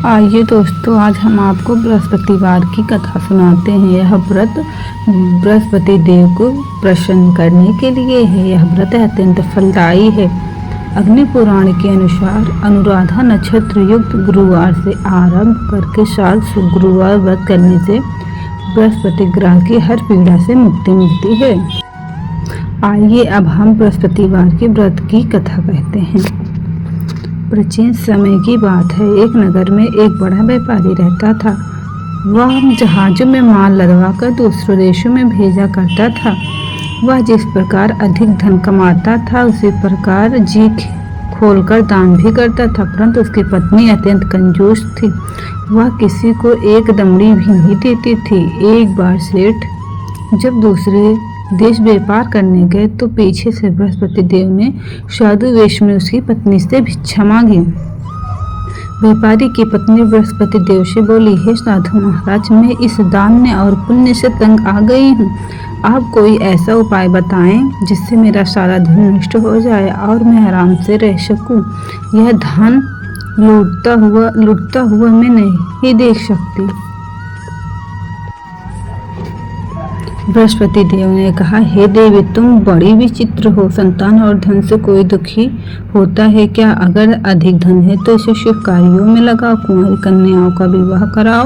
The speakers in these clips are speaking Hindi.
आइए दोस्तों, आज हम आपको बृहस्पतिवार की कथा सुनाते हैं। यह व्रत बृहस्पति देव को प्रसन्न करने के लिए है। यह व्रत अत्यंत फलदायी है। अग्नि पुराण के अनुसार अनुराधा नक्षत्र युक्त गुरुवार से आरंभ करके 7 गुरुवार व्रत करने से बृहस्पति ग्रह की हर पीड़ा से मुक्ति मिलती है। आइए अब हम बृहस्पतिवार के व्रत की कथा कहते हैं। प्राचीन समय की बात है। एक नगर में एक बड़ा व्यापारी रहता था। वह जहाजों में माल लदवाकर दूसरों देशों में भेजा करता था। वह जिस प्रकार अधिक धन कमाता था, उसी प्रकार जी खोलकर दान भी करता था। परंतु उसकी पत्नी अत्यंत कंजूस थी। वह किसी को एक दमड़ी भी नहीं देती थी। एक बार सेठ जब दूसरे देश व्यापार करने गए तो पीछे से बृहस्पति देव ने साधु वेश में उसकी पत्नी से भिक्षा मांगी। व्यापारी की पत्नी बृहस्पति देव से बोली, हे साधु महाराज, मैं इस दान और पुण्य से तंग आ गई हूँ। आप कोई ऐसा उपाय बताएं जिससे मेरा सारा धन नष्ट हो जाए और मैं आराम से रह सकूं। यह धन लूटता हुआ मैं नहीं देख सकती। बृहस्पति देव ने कहा, हे देवी, तुम बड़ी विचित्र हो। संतान और धन से कोई दुखी होता है क्या? अगर अधिक धन है तो इसे शुभ कार्यों में लगाओ। कुंवारी कन्याओं का विवाह कराओ,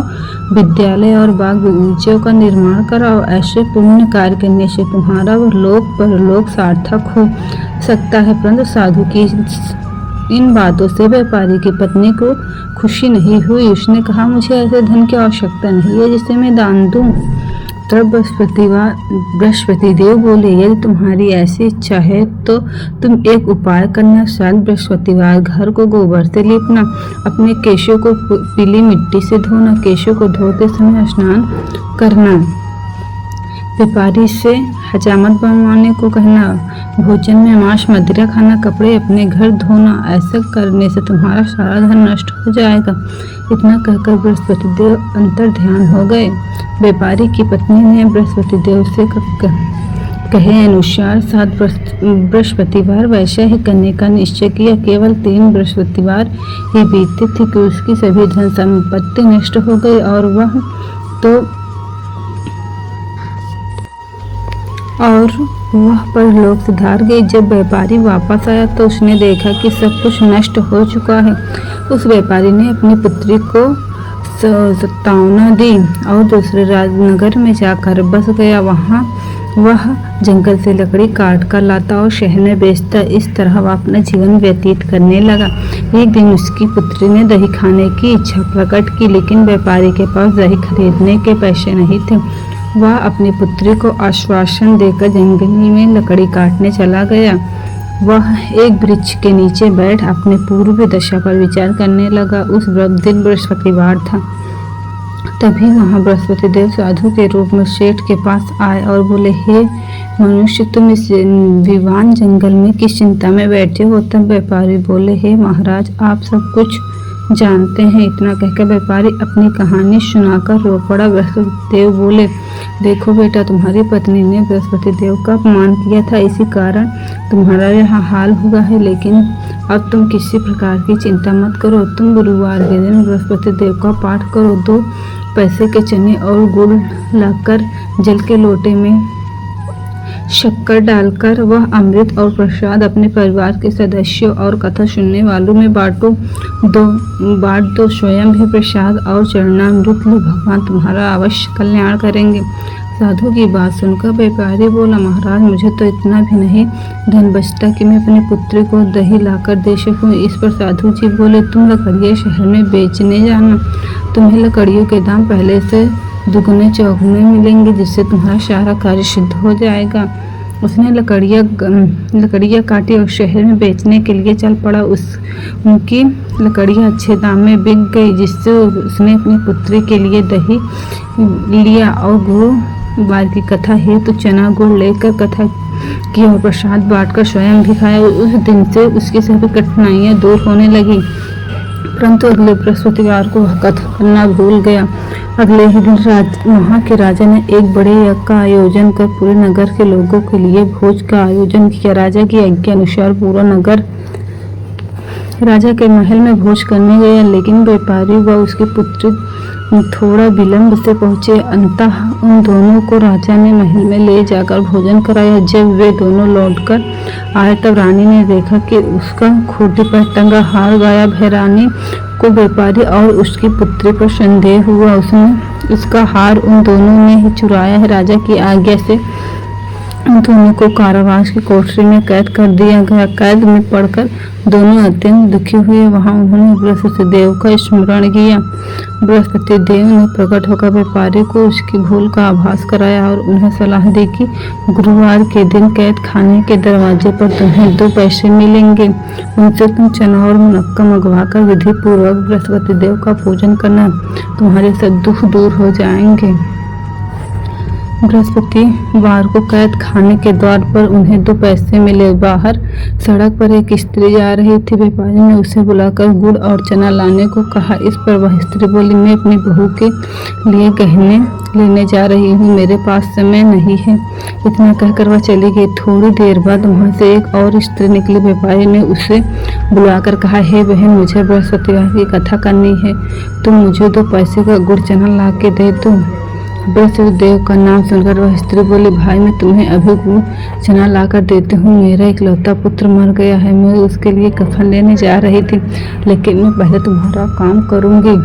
विद्यालय और बाग बगीचों का निर्माण कराओ। ऐसे पुण्य कार्य करने से तुम्हारा लोक परलोक सार्थक हो सकता है। परंतु साधु की इन बातों से व्यापारी की पत्नी को खुशी नहीं हुई। उसने कहा, मुझे ऐसे धन की आवश्यकता नहीं है जिसे मैं दान दूं। तब बृहस्पति देव बोले, यदि तुम्हारी ऐसी इच्छा है तो तुम एक उपाय करना। शायद बृहस्पतिवार घर को गोबर से लीपना, अपने केशों को पीली मिट्टी से धोना, केशों को धोते समय स्नान करना, व्यापारी से हजामत बनवाने को कहना, भोजन में मांस मदिरा खाना, कपड़े अपने घर धोना। ऐसा करने से तुम्हारा सारा धन नष्ट हो जाएगा। इतना कहकर बृहस्पति देव अंतर ध्यान हो गए। व्यापारी की पत्नी ने बृहस्पति देव से कहे अनुसार 7 बृहस्पतिवार वैसा ही करने का निश्चय किया। केवल 3 बृहस्पतिवार ही बीते थे कि उसकी सभी धन संपत्ति नष्ट हो गई और वह परलोक सिधार गई। जब व्यापारी वापस आया तो उसने देखा कि सब कुछ नष्ट हो चुका है। उस व्यापारी ने अपनी पुत्री को सत्तावना दी और दूसरे राजनगर में जाकर बस गया। वहाँ वह जंगल से लकड़ी काट कर लाता और शहर में बेचता। इस तरह वह अपना जीवन व्यतीत करने लगा। एक दिन उसकी पुत्री ने दही खाने की इच्छा प्रकट की, लेकिन व्यापारी के पास दही खरीदने के पैसे नहीं थे। वह अपनी पुत्री को आश्वासन देकर जंगल में लकड़ी काटने चला गया। वह एक वृक्ष के नीचे बैठ अपने पूर्व दशा पर विचार करने लगा। उस दिन बृहस्पतिवार था। तभी वहाँ बृहस्पति देव साधु के रूप में सेठ के पास आए और बोले, हे मनुष्य, तुम इस विवान जंगल में किस चिंता में बैठे हो? तब व्यापारी बोले, हे महाराज, आप सब कुछ जानते हैं। इतना कहकर व्यापारी अपनी कहानी सुनाकर रो पड़ा। बृहस्पति देव बोले, देखो बेटा, तुम्हारी पत्नी ने बृहस्पति देव का अपमान किया था, इसी कारण तुम्हारा यह हाल हुआ है। लेकिन अब तुम किसी प्रकार की चिंता मत करो। तुम गुरुवार के दिन बृहस्पति देव का पाठ करो। 2 पैसे के चने और गुड़ लाकर जल के लोटे में शक्कर डालकर वह अमृत और प्रसाद अपने परिवार के सदस्यों और कथा सुनने वालों में बांट दो। स्वयं भी प्रसाद और चरणामृत लो। भगवान तुम्हारा अवश्य कल्याण करेंगे। साधु की बात सुनकर व्यापारी बोला, महाराज, मुझे तो इतना भी नहीं धन बचता कि मैं अपनी पुत्री को दही लाकर दे सकूं। इस पर साधु जी बोले, तुम लकड़ियाँ शहर में बेचने जाना। तुम्हें लकड़ियों के दाम पहले से दुगने चौगुने मिलेंगे, जिससे तुम्हारा सारा कार्य सिद्ध हो जाएगा। उसने लकड़ियाँ काटी और शहर में बेचने के लिए चल पड़ा। उनकी लकड़ियाँ अच्छे दाम में बिक गई, जिससे उसने अपनी पुत्री के लिए दही लिया और गुरुवार की कथा हेतु चना गुड़ लेकर कथा की और प्रसाद बांटकर स्वयं भी खाया। उस दिन से उसकी सभी कठिनाइयाँ दूर होने लगी। परंतु अगले बृहस्पतिवार को वह कथा करना भूल गया। अगले ही दिन वहाँ के राजा ने एक बड़े यज्ञ का आयोजन कर पूरे नगर के लोगों के लिए भोज का आयोजन किया। राजा की आज्ञा अनुसार पूरा नगर राजा के महल में भोज करने गया, लेकिन व्यापारी व उसकी पुत्री थोड़ा विलंब से पहुंचे। अंततः उन दोनों को राजा ने महल में ले जाकर भोजन कराया। जब वे दोनों लौटकर आए तब रानी ने देखा कि उसका खूंटी पर टंगा हार गायब है। रानी को व्यापारी और उसकी पुत्री पर संदेह हुआ। उसने उसका हार उन दोनों ने ही चुराया है। राजा की आज्ञा से उन दोनों को कारावास की कोठरी में कैद कर दिया गया। कैद में पड़कर दोनों अत्यंत दुखी हुए। वहां उन्होंने बृहस्पति देव का स्मरण किया। बृहस्पति देव ने प्रकट होकर व्यापारी को उसकी भूल का आभास कराया और उन्हें सलाह दी कि गुरुवार के दिन कैद खाने के दरवाजे पर तुम्हें 2 पैसे मिलेंगे। उनसे तुम चना और मुनक्का मंगवाकर विधि पूर्वक बृहस्पति देव का पूजन करना, तुम्हारे सब दुख दूर हो जाएंगे। बृहस्पतिवार को कैद खाने के द्वार पर उन्हें 2 पैसे मिले। बाहर सड़क पर एक स्त्री जा रही थी। व्यापारी ने उसे बुलाकर गुड़ और चना लाने को कहा। इस पर वह स्त्री बोली, मैं अपनी बहू के लिए गहने लेने जा रही हूँ, मेरे पास समय नहीं है। इतना कहकर वह चली गई। थोड़ी देर बाद वहाँ से एक और स्त्री निकली। व्यापारी ने उसे बुलाकर कहा, हे बहन, मुझे बृहस्पतिवार की कथा करनी है, तुम मुझे 2 पैसे का गुड़ चना ला के दे दो। बृहस्पति देव का नाम सुनकर वह स्त्री बोली, भाई, मैं तुम्हें अभी गुड़ चना लाकर देती हूँ। मेरा इकलौता पुत्र मर गया है, मैं उसके लिए कफन लेने जा रही थी, लेकिन मैं पहले तुम्हारा काम करूँगी,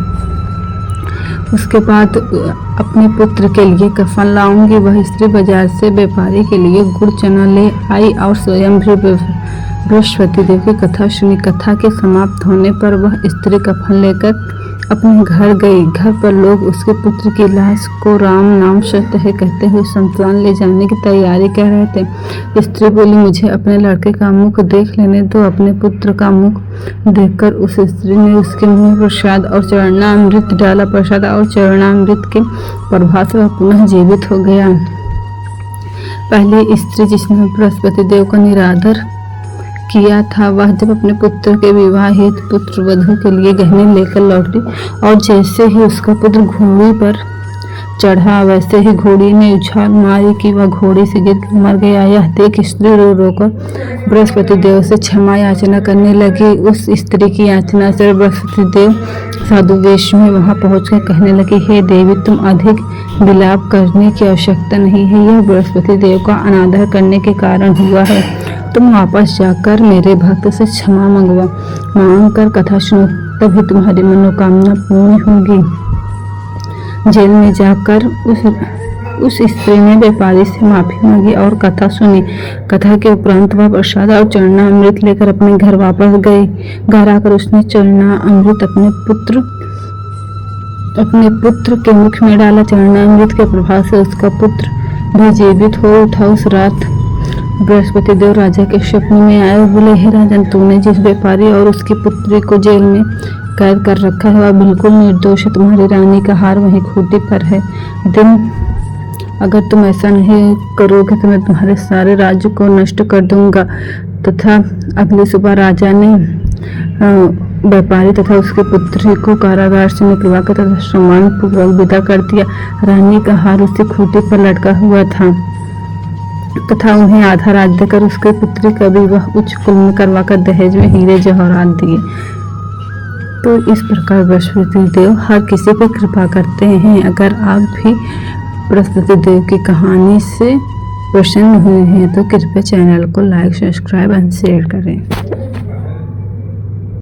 उसके बाद अपने पुत्र के लिए कफन लाऊंगी। वह स्त्री बाजार से व्यापारी के लिए गुड़ चना ले आई और स्वयं भी बृहस्पति देव की कथा सुनी। कथा के समाप्त होने पर वह स्त्री कफन लेकर अपने घर गई। घर पर लोग उसके पुत्र की लाश को राम नाम सत्य है कहते हुए शमशान ले जाने की तैयारी कर रहे थे। स्त्री बोली, मुझे अपने लड़के का मुख देख लेने दो। अपने पुत्र का मुख देखकर उस स्त्री ने उसके मुंह में प्रसाद और चरणामृत डाला। प्रसाद और चरणामृत के प्रभाव से वह पुनः जीवित हो गया। पहली स्त्री जिसने बृहस्पति देव का निरादर किया था, वह जब अपने पुत्र के विवाह हेतु पुत्र वधू के लिए गहने लेकर लौटी और जैसे ही उसका पुत्र घोड़ी पर चढ़ा, वैसे ही घोड़ी ने उछाल मारी कि वह घोड़ी से गिरकर मर गया। यह देख स्त्री रो रोकर बृहस्पति देव से क्षमा याचना करने लगी। उस स्त्री की याचना से बृहस्पति देव साधु वेश में वहां पहुंचकर कहने लगे, हे देवी, तुम अधिक विलाप करने की आवश्यकता नहीं है, यह बृहस्पति देव का अनादर करने के कारण हुआ है। तुम वापस जाकर मेरे भक्त से क्षमा मांग कर कथा सुनो, तभी तुम्हारी मनोकामना पूर्ण होगी। जेल में जाकर उस स्त्री ने व्यापारी से माफी मांगी और कथा सुनी। कथा के उपरांत वह प्रसाद और चरणामृत लेकर अपने घर वापस गई। घर आकर उसने चरणामृत अपने पुत्र के मुख में डाला। चरणामृत के प्रभाव से उसका पुत्र भी जीवित हो उठा। उस रात बृहस्पति देव राजा के स्वप्न में आए और बोले, हे राजन, तुमने जिस व्यापारी और उसकी पुत्री को जेल में कैद कर रखा है वह बिल्कुल निर्दोष है। तुम्हारी रानी का हार वहीं खूंटी पर है। अगर तुम ऐसा नहीं करोगे तो मैं तुम्हारे सारे राज्य को नष्ट कर दूंगा। तथा अगली सुबह राजा ने व्यापारी तथा उसके पुत्री को कारागार से निकलवाकर तथा सम्मान पूर्वक विदा कर दिया। रानी का हार उसकी खूंटी पर लटका हुआ था तथा उन्हें आधा राज्य देकर उसके पुत्री का विवाह उच्च कुल में करवाकर दहेज में हीरे जवाहरात दिए। तो इस प्रकार बृहस्पति देव हर किसी पर कृपा करते हैं। अगर आप भी बृहस्पति देव की कहानी से प्रसन्न हुए हैं तो कृपया चैनल को लाइक, सब्सक्राइब एंड शेयर करें।